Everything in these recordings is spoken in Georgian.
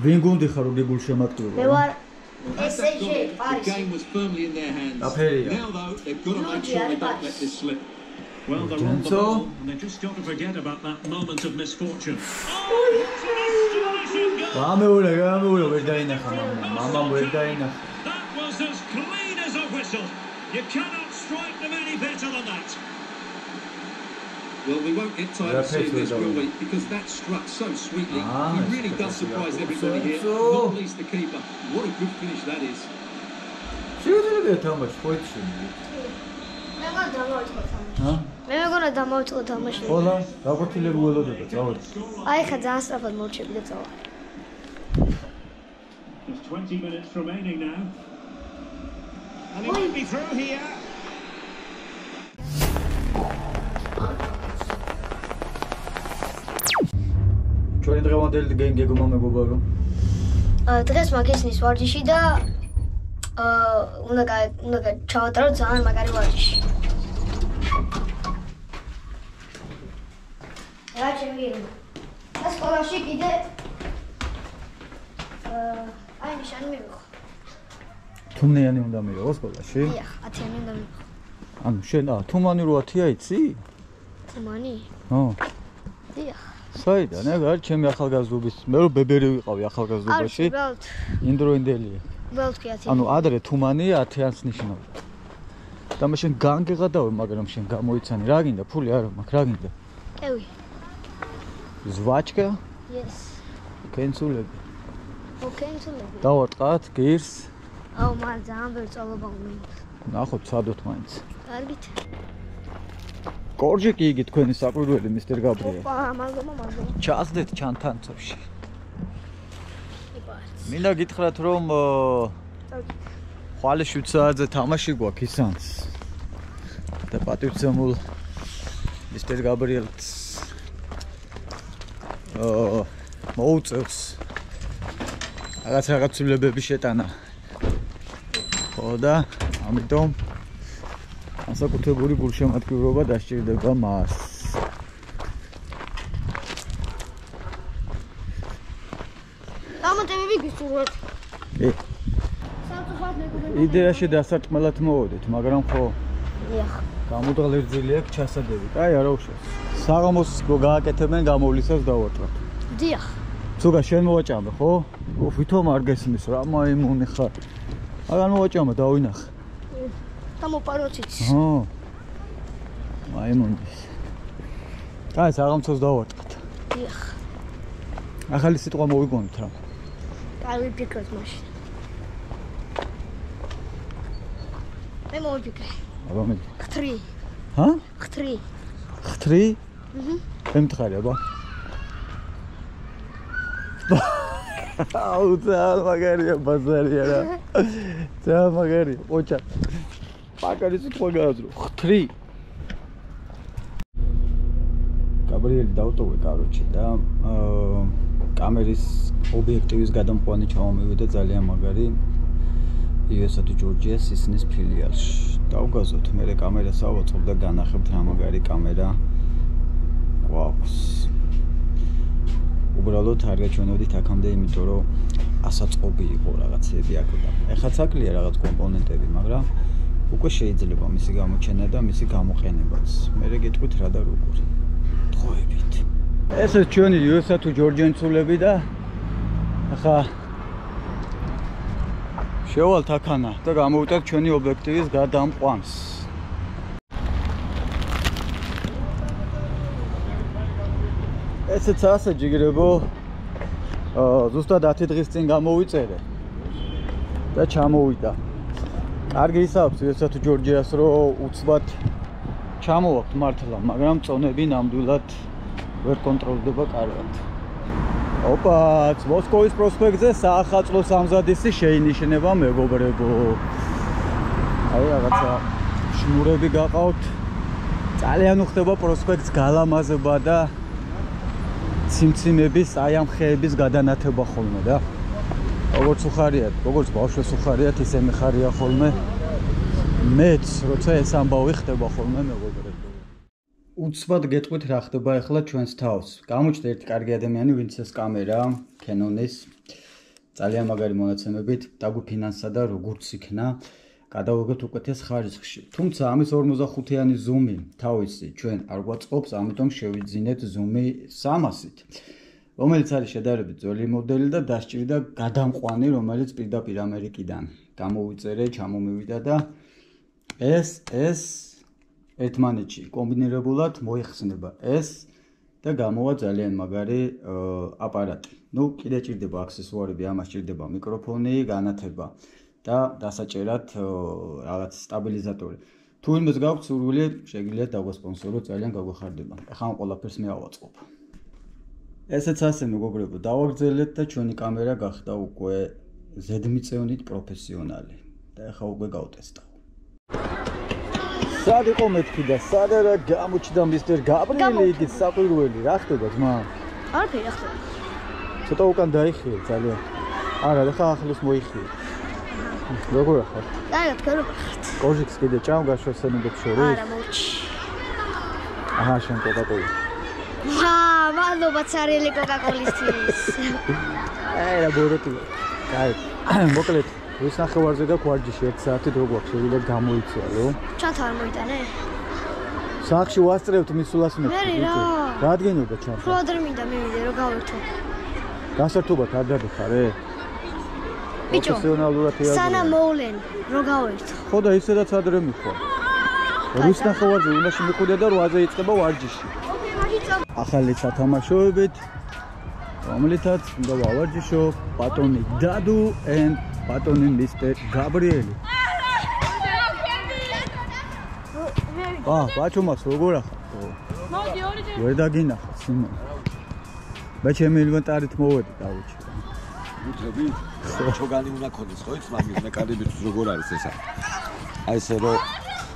ვინ გუნდი ხარ გიგულ შემატკივრა? მე ვარ PSG Paris. The game was firmly in their hands. Now though, they've got to make sure they don't let this slip. Well, they're on the ball, and they've just got to forget about that moment of misfortune. გამეულე ვერ დაინახა მამამ ვერ დაინახა. That was as clean as a whistle. You cannot strike them any better than that. Well, we won't get tired of seeing this, will we? Because that struck so sweetly. He really does surprise everybody here, not least the keeper. What a good finish that is. შეიძლება თამაში ხოიცი. მე მეგონა დამოვიწყო თამაში. ხოლა გაკვეთილები ველოდება, წავედი. აი ხა ძალიან სწრაფად მოვჩები და წავა. Just 20 minutes remaining now. And he might be through here. ჩვენი დღევანდელი გეგმა მეგობარო. დღეს მაგისნის ვარჯიში და უნდა ჩავატარო ძალიან მაგარი ვარჯიში. რა შემიგირმა. და სკოლაში კიდე აი ნიშანი მივიღო. თუმნიანი უნდა მივიღო სკოლაში? დიახ, 10-იანი უნდა მივიღო. ანუ შენ თუმანი 8-ია იცი? თუმანი? ო. დიახ. საიდან? ეგ ჩემი ახალგაზრდობის, მე რო ბებერი ვიყავი ახალგაზრდობაში. ინდროინდელია. უბრალოდ კი 10. ანუ ადრე თუმანი 10-იანს ნიშნავდა. და მე შენ განგეღადავე, მაგრამ შენ გამოიცანი, რა გინდა? ფული არა მაქვს, რა გინდა? კევი. ზვაჩკა? Yes. კენცულები. კენცულები. დავარტყათ გირს. აუ, მაგრამ ძალიან ბევრი წვალობა უნდა. ნახოთ, სადოთ მაინც. კარგით. კორჟიკი იგი თქვენი საყვირველი მისტერ გაბრიელ. მადლობა. ჩასდეთ ჩანთანცებში. მინდა გითხრათ რომ ხვალე 7 საათზე თამაში გვაქვს ისანს. და პატივცემულ მისტერ გაბრიელს მოუწევს რაღაც ცვლილებები შეტანა. ხო და ამიტომ განსაკუთრებული გულშემატკივრობა დასჭირდება მას. გამოტევები გისურვებთ. კი. იდეაში დასარტყმელად მოვოდით, მაგრამ ხო დიახ. გამოდღალერძილი აქვს ჩასადები. აი არა უშავს. საღამოს გააკეთებენ გამოვლისას დავარტყათ. დიახ. ცუგა შენ მოვაჭამე, ხო? ვითომ არ გესმის რა მაიმუნი ხარ. აგან მოვაჭამე დავინახე. დამოპაროციც. ხო. მაიმუნი. აი საღამოს დავარტყათ. დიახ. ახალი სიტყვა მოვიგონოთ რა. კარგი ფიქრობ მაშინ. მე მოვიფიქრე. აბა მე. ხთრი. ჰა? ხთრი. ხთრი? ემთხარი აბა. აუ ძალიან მაგარია ბაზარია რა. ძალიან მაგარია. ოჩა. მაგარი სიტყვა გააზრო. ხთრი. გაბრიელი დავტოვე კაროჩი და კამერის ობიექტივის გადამყვანი ჩავამოვიდა ძალიან მაგარი USA to Georgia სისნის ფილიალში. დავგაზოთ მე კამერას ავაწყობ და განახებთ რა მაგარი კამერა გვაქვს. უბრალოდ არ გაჩვენებდით აქამდე, იმიტომ რომ ასაწყობი იყო რაღაცები აქ და. ეხლა საკლია რაღაც კომპონენტები, მაგრამ უკვე შეიძლება მისი გამოჩენა და მისი გამოყენებაც. მე გეტყვით რა და როგორ. თხოვებით. ეს ჩვენი USA to Georgia ცულები და ახლა შევალთ აქანა და გამოვიტანთ ჩვენი ობიექტივის გადამყვანს. ესეც ასე ჯიგრებო ზუსტად 10 დღის წინ გამოვიწერე და ჩამოვიდა. კარგი ისაობს USA to Georgia-ს რომ უცბად ჩამოვაქვთ მართლა, მაგრამ წონები ნამდვილად ვერ კონტროლდება კარგად. ოპა, მოსკოვის პროსპექტზე საახალწლო სამზადისი შეინიშნება მეგობრებო. აი რაღაცა შნურები გაყავთ. ძალიან უხდება პროსპექტს გალამაზება და ციმციმების, აი ამ ხეების გადანათება ხოლმე და როგორც უხარიათ, როგორც ბავშვებს უხარიათ, ისე მეხარია ხოლმე მეც, როცა ეს ამბავი ხდება ხოლმე მეგობრებო. უცბად გეტყვით რა ხდება ახლა ჩვენს თავს. გამოჩნდა ერთი კარგი ადამიანი, ვინც ეს კამერა, Canon-ის. ძალიან მაგარი მონაცემებით დაგვიფინანსა და როგორც იქნა გადავიღეთ უკეთეს ხარისხში. თუმცა ამის 45-იანი ზუმი თავისი ჩვენ არ გვაწყობს, ამიტომ შევიძინეთ ზუმი 300-ით, რომელიც არის შედარებით ძველი მოდელი და დასჭირდა გადამყვანი, რომელიც პირდაპირ ამერიკიდან გამოვიწერე, ჩამომივიდა და ეს ერთმანეთში კომბინირებულად მოიხსნება ეს და გამოვა ძალიან მაგარი აპარატი. ნუ კიდე ჭირდება აქსესუარები, ამას ჭირდება მიკროფონი, განათება და დასაჭერად რაღაც სტაბილიზატორი. თუ იმას გაქვთ სურვილი, შეგიძლიათ დაგვასპონსოროთ, ძალიან გაგვეხარდება. ახლა ამ ყველაფერს მე ავაწყობ. ესეც ასე მეგობრებო, დავაგრძელეთ და ჩვენი კამერა გახდა უკვე ზედმიწევნით პროფესიონალი და ახლა უკვე გავტესტავ. სად იყო მეთქი და სად არა გამოჩნდა მისტერ გაბრიელი იგი საყვირველი, რა ხდება ძმა? არაფერი რა ხდება. ცოტა უკან დაიხიე ძალიან. არა, ახლა ახლოს მოიხიე. როგორ ახლა? კარგად, კარგად. კოჟიქს კიდე ჭამ გაშვესენებებს შორის? არა, მოჩი. აჰა, შენ კოკაკოლა. მადლობა ცარიელი კოკაკოლისთვის. რა ბოროტია. კაი. მოკლედ, ვის ნახევარზე გაქვს ვარჯიში 1 საათი დრო გვაქვს, შევიდეთ გამოიცვალო. ჩანთ არ მოიტანე? სახში ვასწრებთ მისულას მე. რა? რა ადგენოდა ჩანთ? რო ადრე მინდა მივიდე რომ გავერთო. გასართობად არ დადიხარე? ბიჭო, პროფესიონალურად იარაღე. სანამ მოვლენ, რო გავერთო. ხო და ისედაც ადრე მიხვა. ვის ნახევარზე უნდა შემიხვიდე და 8-ზე იწყება ვარჯიში. ახალი სათამაშოებით, რომლითაც უნდა ვავარჯიშო ბატონი დადუ and ბატონი მისტერ გაბრიელი. ბაჩომას როგორ ახალ? მოდი ორიჯერ. ვერ დაგინახა სიმონ. მე ჩემი ინვენტარით მოვედი დავიჭი. უთები? ჩოგანი უნდა ქონდეს, ხო იცი მაგის მეკარებით როგორ არის ესა? აი ესე რომ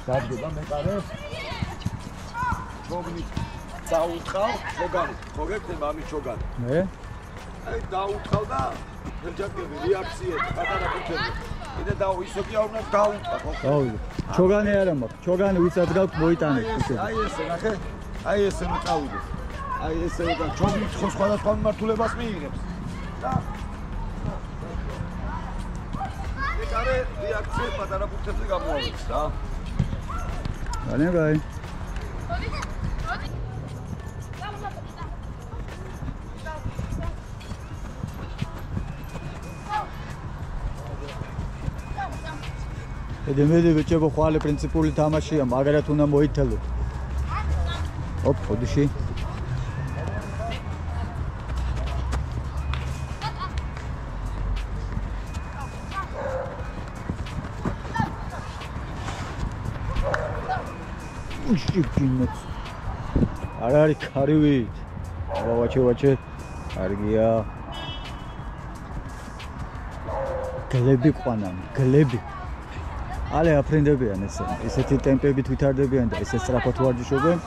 დადგება მეკარე. ჩოგნი დაუთხავ ჩოგანი. ხო გეკეთე მამის ჩოგანი. მე? აი დაუთხავ და ფერჯაკები რეაქციები პატარა ფუთები. კიდე ისე კი არ უნდა დაუთხა ხო? დავიდე. ჩოგანი არა მაქვს. ჩოგანი ვისაც გაქვს მოიტანეთ ისე. აი ესე ნახე. აი ესე მოვიდე. აი ესე და ჩოგნი სხვადასხვა მიმართულებას მიიღებს. და მეკარე რეაქციები პატარა ფუთებზე გამოავლის რა. ძალიან კაი. დემედი ბიჭებო, ხვალე პრინციპული თამაშია, მაგრამ უნდა მოითელოთ. ოპ, ოდიში. უშიკინეთ. არ არის ქარივით. ვაჩე, კარგია. გლები ყვანან, გლები. ale აფრინდებიან ესეთი ტემპებით ვითარდებიან და ესე სწრაფად ვარჯიშობენ.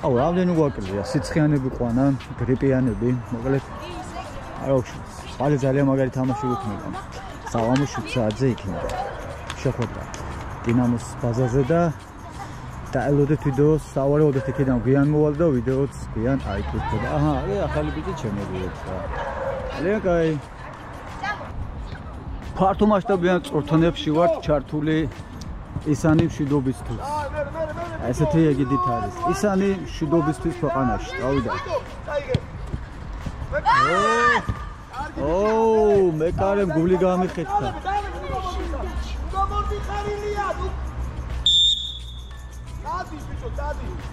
აუ, რამდენი გვაკლია, სიცხიანები ყვანან, გრიპიანები, მოკლედ. არა, ხვალე ძალიან მაგარი თამაში გქონდა. საღამო 7 საათზე იქნება. შეხვედრა დინამოს ბაზარზე და დაელოდეთ ვიდეოს, სავარაუდოდ იქიდან გვიან მოვალ და ვიდეოც გვიან აიკეთება. აჰა, ახალი ბიჭი შემოვიეთ რა. ძალიან კაი. ფართო მასშტაბიან წვრთნებში ვართ ჩართული ისანი მშვიდობისთვის. ესეთი ეგიდით არის. ისანი მშვიდობისთვის ქვეყანაში, წავიდა. ო, მეკარემ გული გამიხეთქა.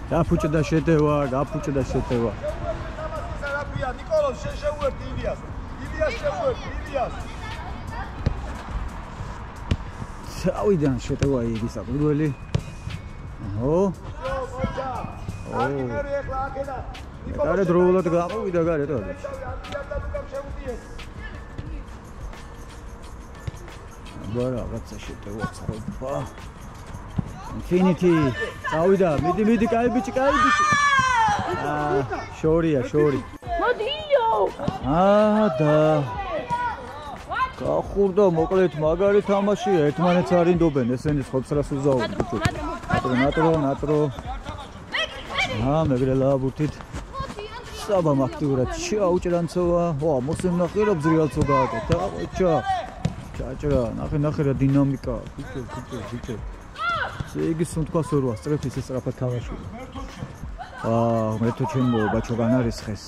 გაფუჭდა შეტევა, გაფუჭდა შეტევა. ნიკოლოზ შეუერთდი ილიას. ილიას შეუერთდი, ილიას. ავიდან შეტევა იგი საყურველი. ოჰო. მეკარე დროულად გამოვიდა გარეთ რა. აბა რაღაცა შეტევა ცხობა. Infinity. წავიდა, მიდი, კაი ბიჭი. შორია. მოდიო. და გახურდა, მოკლედ მაგარი თამაშია, ერთმანეთს არინდობენ, ესენი ხოცრას უზაობენ. ნატრო. მეგრე ლაბურთით. საბა აქტიურად შეაუჭრანცოა. ვა, მოსემნახე რა ბზრიალცო გააკეთა. ოჩა. ჩაჭრა, ნახე რა დინამიკა. ბიჭო. იგი სუნთქას ორვა, სწრაფი სწრაფად თამაშია. მეთო ჩემო ბაჩო განარისხეს.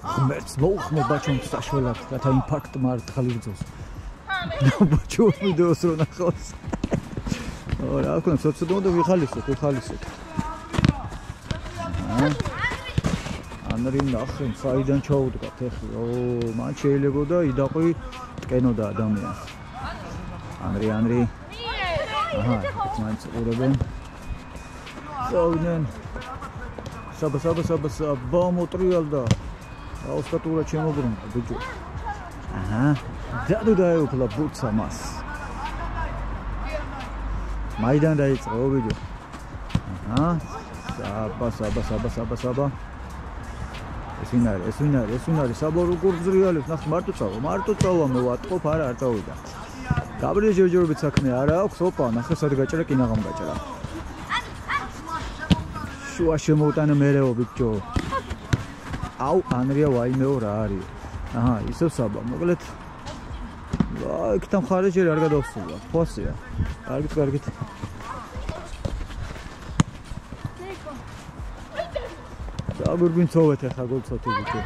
ღმერთს მოუხმო ბაჩომ საშველად, რათა იმპაქტ მართალი გძოს. ბაჩო ვიდეოს რო ნახავს. რა თქვენ, სოციალურად ვიხალისოთ. ანრი ნახე, საიდან ჩაუდგათ ეხლა. მან შეიძლებოდა იდაყვი ტკენოდა ადამიანს. ანრი. აჰა, მაინც ყურებენ. ზონენ. საბა მოტრიალდა. აუსკატურად შემობრუნდა ბიჭო. აჰა, დაეუფლა ბუცა მას. მაიდან დაიწყო ბიჭო. აჰა, საბა. ეს ვინ არის? საბა როგორ ბზრიალებს? ნახე მარტო წავა მე ვატყობ, არ წავიდა. გაბრიელ ჯერჯერობით საქმე არა აქვს, ოპა, ნახე სად გაჭრა, კინაღამ გაჭრა. შუა შემოუტანა მერეო ბიჭო. აუ, ანრია ვაიმეო რა არის. აჰა, ისევ საბა, მოკლედ. იქთან მხარე ჯერ არ გადავსულა. ფოსია. კარგით. აგურბინ ცოვეთ ახლა გოლცოთი ბიჭო.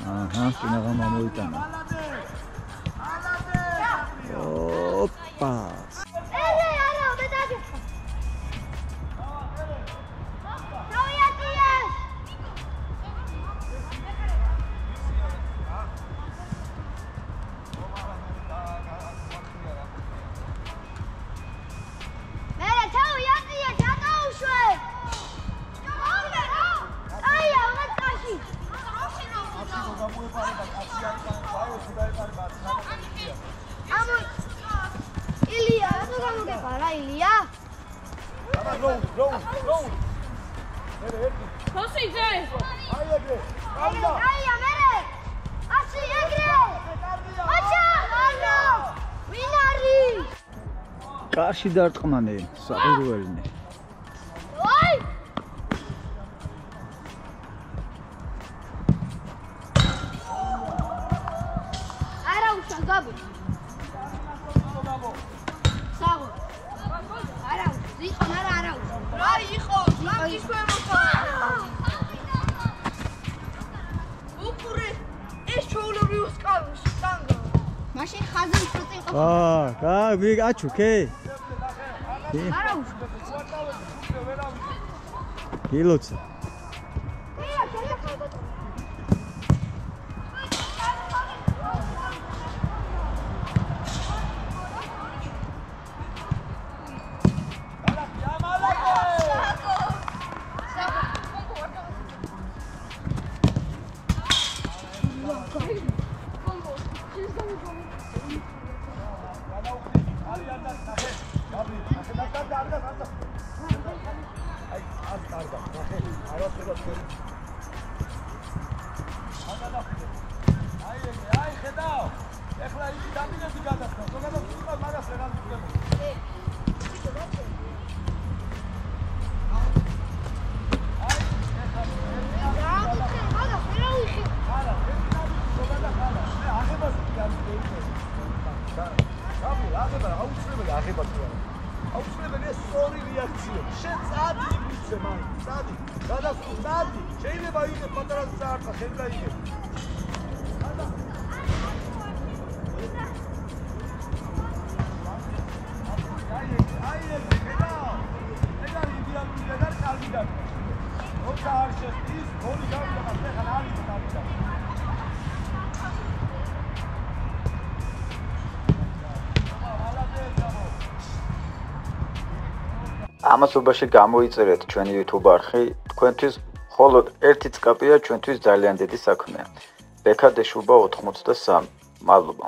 აჰა, კინაღამ ამოიტანა. ოპა. კარში დარტყმანე, საყურველნი. არა უშვა გაბო. საღო. არა უშვა, არა უშვა. რა იყო? მაგის ქვემოხა. უყურე, ეს ჩაულებრივ სკალოს სტანგა. მაშინ ხაზი წინ ყოფილი. აჩუქე. არა უშვა. გილოცა. ამასობაში გამოიწერეთ ჩვენი YouTube არხი, თქვენთვის მხოლოდ ერთი წკაპია ჩვენთვის ძალიან დიდი საქმეა. ბექადეშუბა 83. მადლობა.